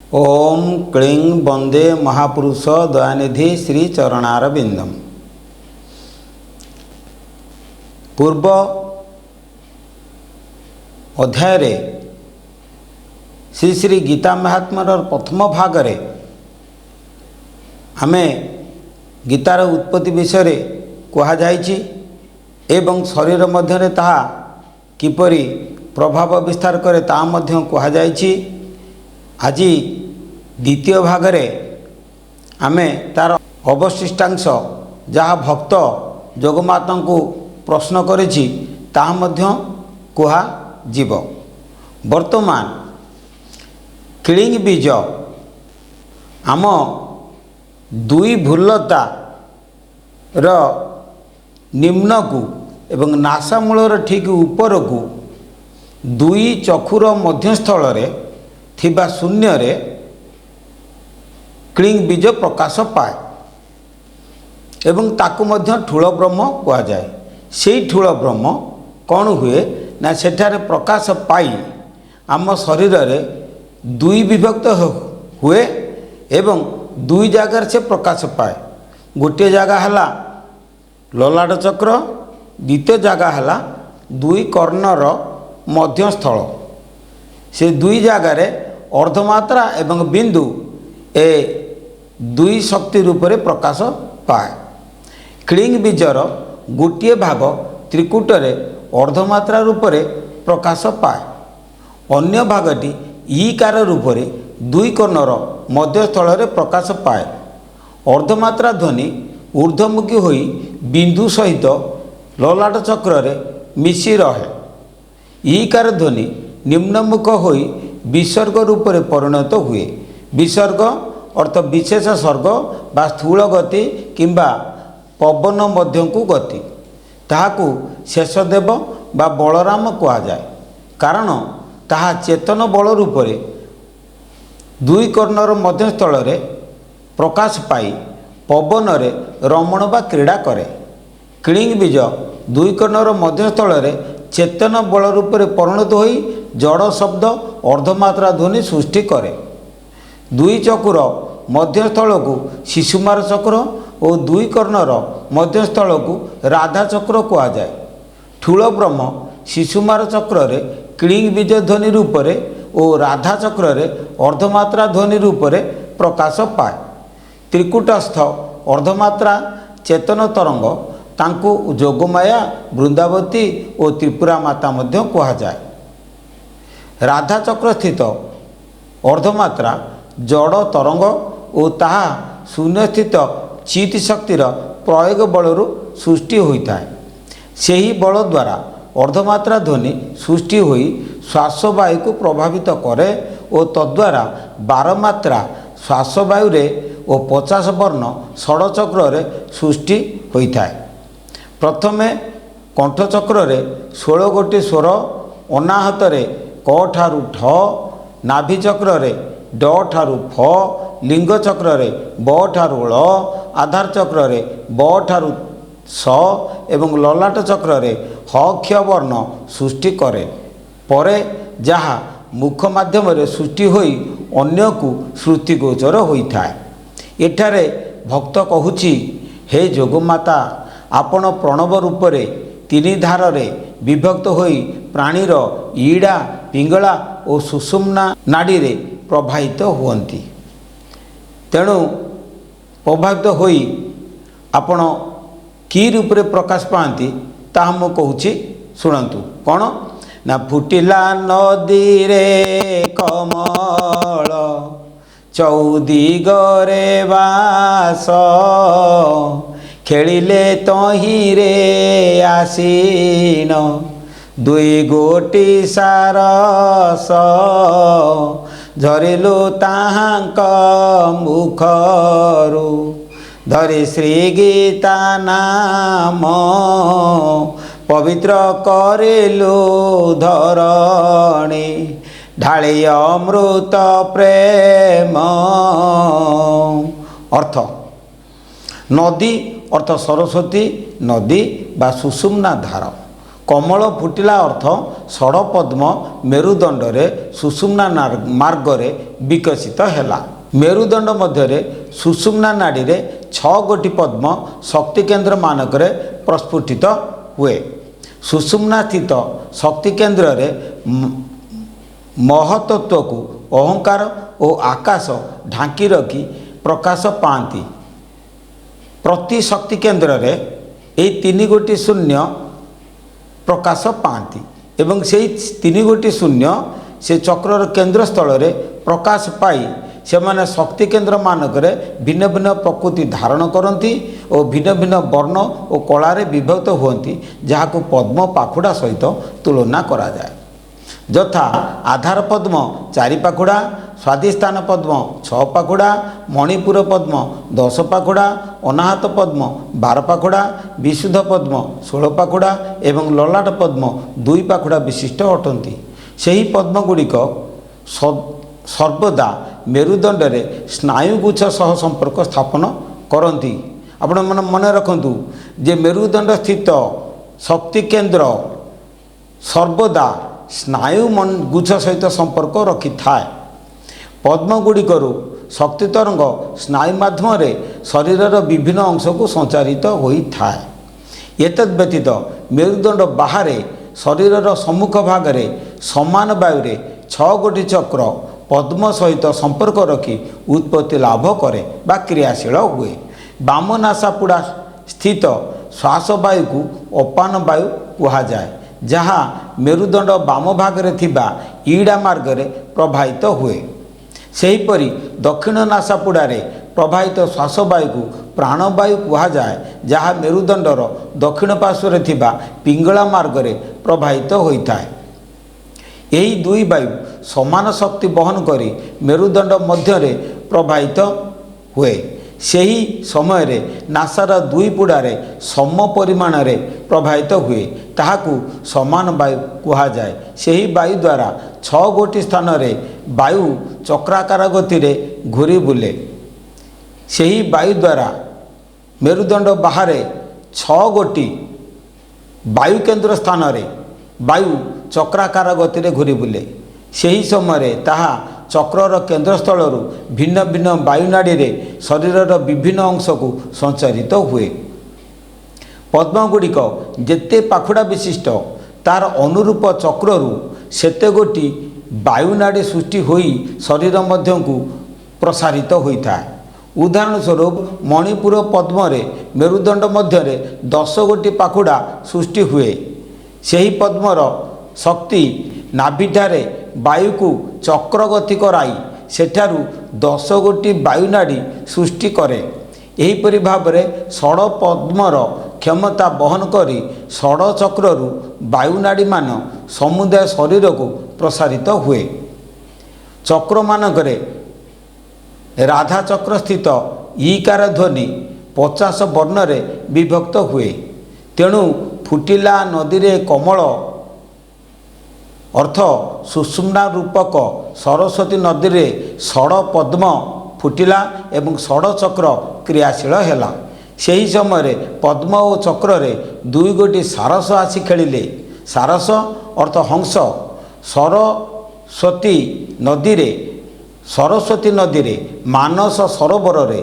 ओम क्लीं वंदे महापुरुष दयानिधि श्री चरणारविंदम। पूर्व अध्याय श्री श्री गीता महात्मार प्रथम भागरे आमे गीतार उत्पत्ति विषय कहुई एवं शरीर मध्य ताहा किपरि प्रभाव विस्तार करे ता मध्य कहुई। आज द्वितीय भागरे आमे तार अवशिष्टांश जहाँ भक्त जगन्माता को प्रश्न करिछि ताहा मध्य कुहा जीव। वर्तमान क्लीं बीज आम दुई भूलता निम्न को एवं नासामूलर ठीक ऊपर को दुई चक्षुर मध्यस्थल थिबा शून्य रे क्लीं बीज प्रकाश पाए एवं ताकु मध्य ठूल ब्रह्म कहा जाए। सेई ठूल ब्रह्म कौन हुए ना सेठारे प्रकाश पाई आम शरीर रे दुई विभक्त हुए एवं दुई जगार से प्रकाश पाए। गोटे जगह हला ललाट चक्र, द्वितीय जगह हला दुई कर्णर मध्यस्थल। से दुई जगार अर्धमात्रा एवं बिंदु ए दुई शक्ति रूप में प्रकाश पाए। क्लीं बीजर गोटे भाग त्रिकूटरे अर्धमात्रा रूप में प्रकाश पाए। अन्य भागटी ईकार रूप में दुई कर्णर मध्यस्थल प्रकाश पाए। अर्धमात्रा ध्वनि ऊर्ध्वमुखी होई बिंदु सहित ललाट चक्र रे मिशी रहे। ईकार ध्वनि निम्नमुख होई विसर्ग रूप में परिणत हुए। विसर्ग अर्थ विशेष सर्ग बा स्थूल गति किंबा पवन मध्य को गति ताहाकू शेषदेव बा बलराम कहा जाए। कारण ताहा चेतन बल रूप में दुई कर्णर मध्यस्थल प्रकाश पाई पवन रे रमण बा क्रीड़ा करे। क्लीं बीज दुई कर्णर मध्यस्थल चेतन बल रूप में परिणत होई जड़ शब्द अर्धमात्रा ध्वनि सृष्टि करे। दुई चक्र मध्यस्थल को शिशुमार चक्र और दुई कर्णर मध्यस्थल को राधा चक्र कहा जाए। ठूल ब्रह्म शिशुमार चक्र रे क्लीं बीज ध्वनि रूप और राधा चक्र रे अर्धमात्रा ध्वनि रूप प्रकाश पाए। त्रिकूटस्थ अर्धमात्रा चेतन तरंग तांको जोगमाया, वृंदावती और त्रिपुरा माता मध्य कहा जाए। राधा चक्र स्थित अर्धमात्रा जड़ तरंग और ताहा शून्य स्थित चित शक्तिर प्रयोग बलरू सृष्टि होता है। सही बल द्वारा अर्धमात्रा ध्वनि सृष्टि होई श्वासवायु को प्रभावित करे और तद्वारा 12 मात्रा श्वासवायु रे और 50 वर्ण षड़चक्र रे सृष्टि होता है। प्रथमे कंठचक्र रे 16 गोटी स्वर अनाहत रे क ठारू ठ, नाभि चक्र रे ड ठारू फ, लिंग चक्र रे ब ठारू ळ, आधार चक्र रे ब ठारू स एवं ललाट चक्र रे ह क्ष वर्ण सृष्टि करे। परे जहा मुख माध्यम रे सृष्टि होई अन्य को श्रुति गोचर होता है। एठारे भक्त कहुछि, हे जोगमाता आपण प्रणव रूप रे तीन धार रे विभक्त होई प्राणीर ईड़ा, पिंगला और सुषुम्ना नाड़ी रे प्रभावित हुअन्ति। तेणु प्रभावित होई आपण की रूप रे प्रकाश पाती ताहा मु कहूछि शुणन्तु। कौन ना फुटिला नदी रे कमल चौदिगरे बास खेलिले तही रे आसीन दुई गोटी सारस झरिलु ताहांक मुखरु धरी श्री गीता नाम पवित्र करिलु धरणी ढाली अमृत प्रेम। अर्थ नदी अर्थ सरस्वती नदी बा सुषुम्ना धार। कमल फुटिला अर्थ षड़पद्म मेरुदंडरे सुषुम्ना मार्गरे विकसित हैला। मेरुदंड मध्य सुषुम्ना नाड़ी रे 6 गोटी पद्म शक्ति केन्द्र मानकरे प्रस्फुटित हुए। सुषुम्ना स्थित शक्ति केन्द्र रे महतत्व को अहंकार और आकाश ढांकी रखी प्रकाश पाती। प्रति शक्ति केन्द्र रे यही 3 गोटी शून्य प्रकाश पाती एवं से 3 गोटी शून्य से चक्रर केन्द्र स्थल रे प्रकाश पाई से माने शक्ति केन्द्र मानकरे भिन्न भिन्न प्रकृति धारण करती और भिन्न भिन्न वर्ण और कलारे विभक्त होती, जहाको पद्म पाखुड़ा सहित तुलना करा जाए। यथा आधार पद्म 4 पाखुड़ा, स्वाधिष्ठान पद्म 6 पाखुड़ा, मणिपुर पद्म 10 पाखुड़ा, अनाहत पद्म 12 पाखुड़ा, विशुद्ध पद्म 16 पाखुड़ा एवं ललाट पद्म 2 पाखुड़ा विशिष्ट अटंती। सही पद्म गुड़िक सर्वदा मेरुदंड रे स्नायुगुच्छ सह संपर्क स्थापन करती। आपण मन मन रखंतु जे मेरुदंड स्थित शक्ति केन्द्र सर्वदा स्नायु गुच्छ सहित संपर्क रखि थाए। पद्म गुड़िकर शक्ति तरंग स्नायु माध्यम शरीरर विभिन्न अंश को संचारित होई थाए। एतद् व्यतीत मेरुदंड बाहर शरीरर सम्मुख भागरे समान वायु 6 गोटी चक्र पद्म सहित संपर्क रखी उत्पत्ति लाभ करे बा क्रियाशील हुए। बाम नासापुड़ा स्थित श्वास वायु को अपान वायु कहा जाए, जहाँ मेरुदंड बाम भागरे थिबा ईड़ा मार्गरे प्रवाहित हुए। सेहीपरि दक्षिण नासापुड़ारे प्रवाहित श्वास वायु को प्राणवायु कहा जाए, जहाँ मेरुदंडर दक्षिण पार्श्व थिबा पिंगला मार्गरे प्रवाहित होता है। यही 2 वायु समान शक्ति बहन करी मेरुदंड मध्यरे प्रवाहित हुए। सही समय रे नासार 2 पुड़ारे सम परिमाण रे प्रवाहित हुए, ताहाकू समान वायु कहा जाए। सही वायु द्वारा 6 गोटी स्थान रे वायु चक्राकार गति रे घूरी बुले। सही वायु द्वारा मेरुदंड बाहर 6 गोटी वायु केन्द्र स्थान रे वायु चक्राकार गति रे घूरी बुले। सही समय ताहा चक्रर केन्द्रस्थल भिन्न भिन्न वायुनाड़ी रे शरीरर विभिन्न अंश को संचारित हुए। पद्म गुड़िक जेते पाखुड़ा विशिष्ट तार अनुरूप चक्ररू सेते गोटी वायुनाड़ी सृष्टि होई शरीर मध्य को प्रसारित होता है। उदाहरण स्वरूप मणिपुर पद्म रे मेरुदंड मध्य 10 गोटी पाखुड़ा सृष्टि हुए। सही पद्मर शक्ति नाभिठारे वायु को चक्र गति कराई सेठारु 10 गोटी वायुनाड़ी सृष्टि करे। एहीपरि भावरे षड़ पद्मर क्षमता बहन करी षड़ चक्रु वायुनाड़ी मान समुदाय शरीर को प्रसारित हुए। चक्र मानकरे राधा चक्र स्थित ईकार ध्वनि 50 वर्ण रे विभक्त हुए। तेणु फुटिला नदी रे कमल अर्थ सुषुम्ना रूपक सरस्वती नदी रे षड़ पद्म फुटिला एवं षड़ चक्र क्रियाशील हैला। सही समय पद्म और चक्र रे 2 गोटी सारस आसी खेलिले। सारस अर्थ हंस सरस्वती नदी रे मानस सरोवर रे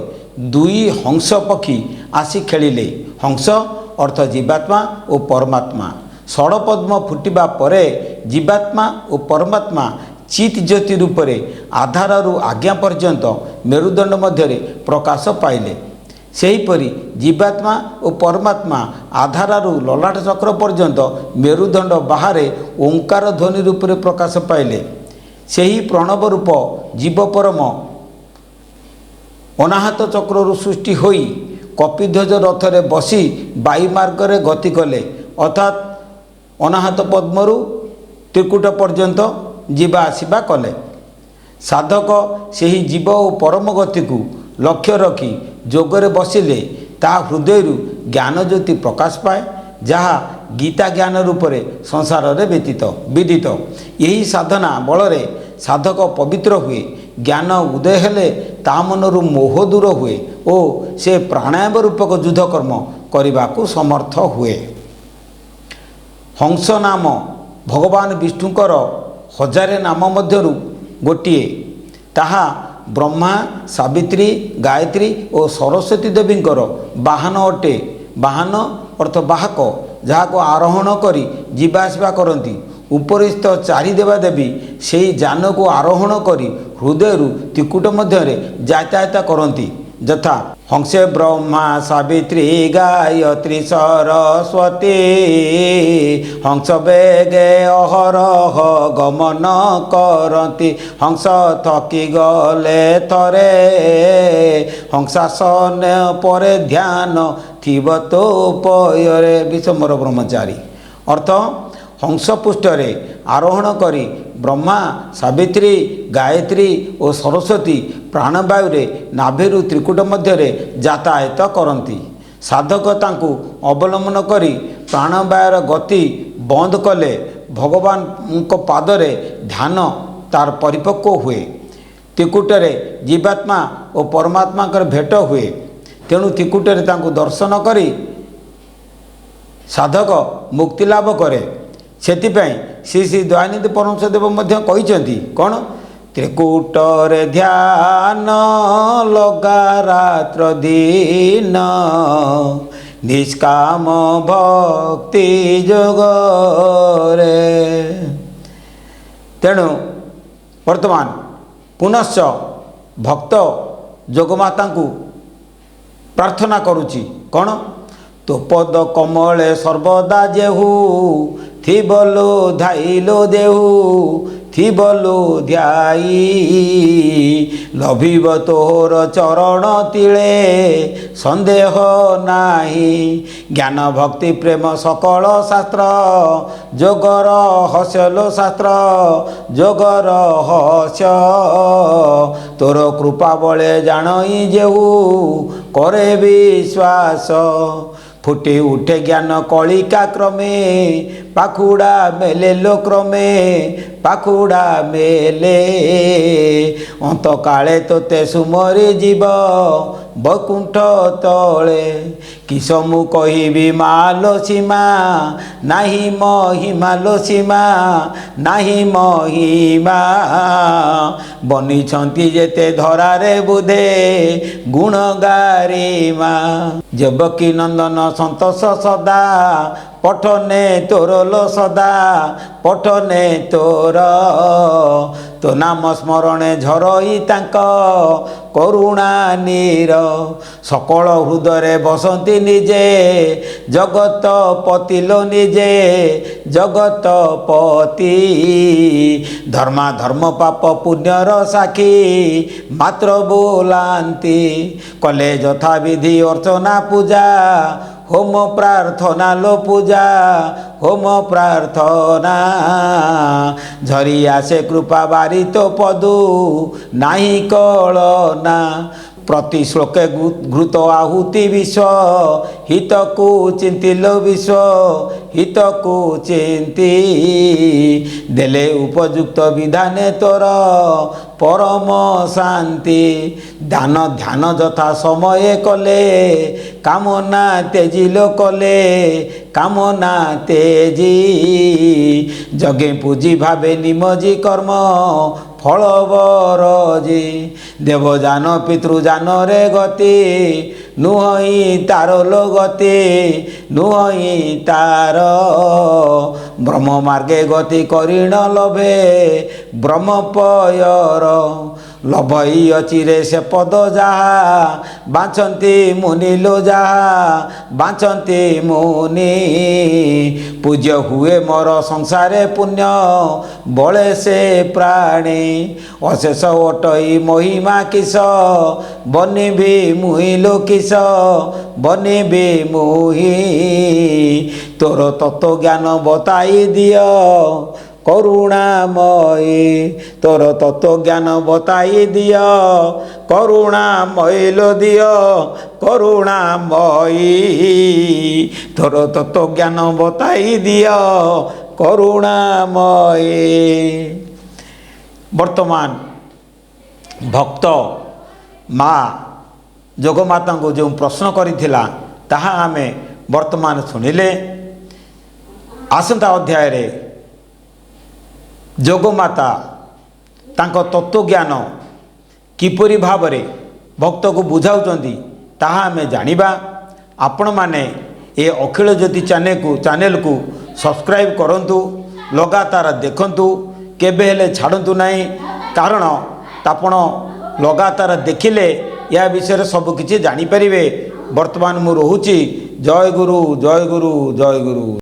2 हंस पक्षी आसी खेलिले। हंस अर्थ जीवात्मा और परमात्मा। षड़ पद्म फुटिबा परे जीवात्मा और परमात्मा चित ज्योति रूप से आधारु आज्ञा पर्यंत मेरुदंड मध्य प्रकाश पाइले। सेहीपरि जीवात्मा और परमात्मा आधारु ललाट चक्र पर्यंत मेरुदंड बाहर ओंकार ध्वनि रूप से प्रकाश पाइले। सही प्रणव रूप जीव परम अनाहत चक्र सृष्टि होई कपिध्वज रथरे बसी वायु मार्गरे गति कले, अर्थात अनाहत पद्मरु त्रिकुट पर्यंत जीवा आसवा कले। साधक सही जीव और परम गति को लक्ष्य रखी जोगरे बसिले ता हृदय ज्ञान ज्योति प्रकाश पाए, जहाँ गीता ज्ञान रूप से संसार रे विदित। यही साधना बल साधक पवित्र हुए। ज्ञान उदय हेले ता मनरु मोह दूर हुए और से प्राणायाम रूपक युद्ध कर्म करने को समर्थ हुए। हंस नाम भगवान विष्णुकर हजारे नाम मध्यरु गोटिए ताहा ब्रह्मा सावित्री गायत्री और सरस्वती देवींकर वाहन अटे। वाहन अर्थ बाहक जहाँ को आरोहण करी जीवासवा करती उपरिस्थ चारि देवा देवी से जान को आरोहण करी हृदय त्रिकुट मध्य यातायात करती यथा हंसे ब्रह्मा सावित्री गायत्री सरस्वती हंस बेगे अहरह गमन करती हंस थकी गले थरे हंसासन परे ध्यान थिब तो पयरे विषमर ब्रह्मचारी। अर्थ हंस पृष्ठरे आरोहण करी ब्रह्मा सावित्री गायत्री और सरस्वती प्राणवायु नाभिरु त्रिकुट मध्य यातायात करती। साधक तांकु अवलंबन करी प्राणवायुर गति बंद कले भगवान को पादरे ध्यान तार परिपक्व हुए। त्रिकुटरे जीवात्मा और परमात्मा भेट हुए। तेणु त्रिकुटरे तांकु दर्शन करी साधक मुक्ति लाभ करे। सेतिपाई श्री श्री दयानिधि परमहंसदेव मध्य कहिसेंती कौन त्रिकुटरे ध्यान लगा रात्र दिन निष्काम भक्ति जोगरे। तेणु वर्तमान पुनश्च भक्त जोगमाता को प्रार्थना करुची कौन तो पद कमले सर्वदा जेहू थिबलो धाइलो देहू थिबलो ध्याई लभिब तोर चरण तिले संदेह नाही ज्ञान भक्ति प्रेम सकल शास्त्र जोगर हस्यलो शास्त्र जोगर हस्य तोर कृपा बले जाणई जेहू करे विश्वास फुटे उठे ज्ञान कलिका क्रमे पाखुड़ा मेले लो क्रमे पाखुड़ा मेले अंत काले तोते सुमरी जीव बकुंठ तले किसमु कहिबी मालो सीमा नाही महिमा लो सीमा नाही महिमा बनिछंती जेते धरारे बुधे गुण गारिमा जबकि नंदन संतोष सदा पठने तोर लो सदा पठने तोर तो नाम स्मरणे झरई तांक करुणा नीर सकल हृदय बसंती निजे जगत पति लो निजे जगत पति धर्मा धर्म पाप पुण्यर साखी मात्र बोलांती कले यथा विधि अर्चना पूजा होम प्रार्थना लो पूजा होम प्रार्थना झरी आसे कृपा बारी तो पदु नाही कलना प्रति श्लोके घृत आहुति विश्व हित को चिंतिलो विश्व हित को चिंती देले उपयुक्त विधाने तोर परम शांति दान ध्यान यथा समय कले कामना तेजिलो कले कामना तेजी जगे पूजी भावे निमजी कर्म फल बरजी देवजान पितृजान रे गति नुहई तार लो गति नुहई तार ब्रह्म मार्गे गति करिण लभे ब्रह्म पयर लभई अचिरे से पद जहा बाँचंती मुनि लो जहा बाँचंती मुनि पूज्य हुए मोर संसारे पुण्य बले से प्राणी अशेष ओटई महिमा किस बनी भी मुहि लो किस बनी भी मुहि तोर तत्व ज्ञान बताई दियो करुणामयी तोर तत्व ज्ञान बताई दियो करुणामयी लो दियो करुणामयी तोर तत्व ज्ञान बताई दियो करुणामयी। वर्तमान भक्त माँ जोगमाता को जो प्रश्न करिथिला ताहा आमे वर्तमान सुनिले आसंता अध्याय रे जोगमाता तांको तत्वज्ञान किपरि भाव रे भक्त को बुझाउचंती ताहा आमे जानिबा। आपण माने ए अखिल ज्योति चैनल को सब्सक्राइब करंतु, लगातार देखंतु, केबे हेले छाड़ंतु नहीं, कारण आपण लगातार देखिले या विषय सब किछि जानि परिबे। वर्तमान मु रहूची। जय गुरु जय गुरु जय गुरु।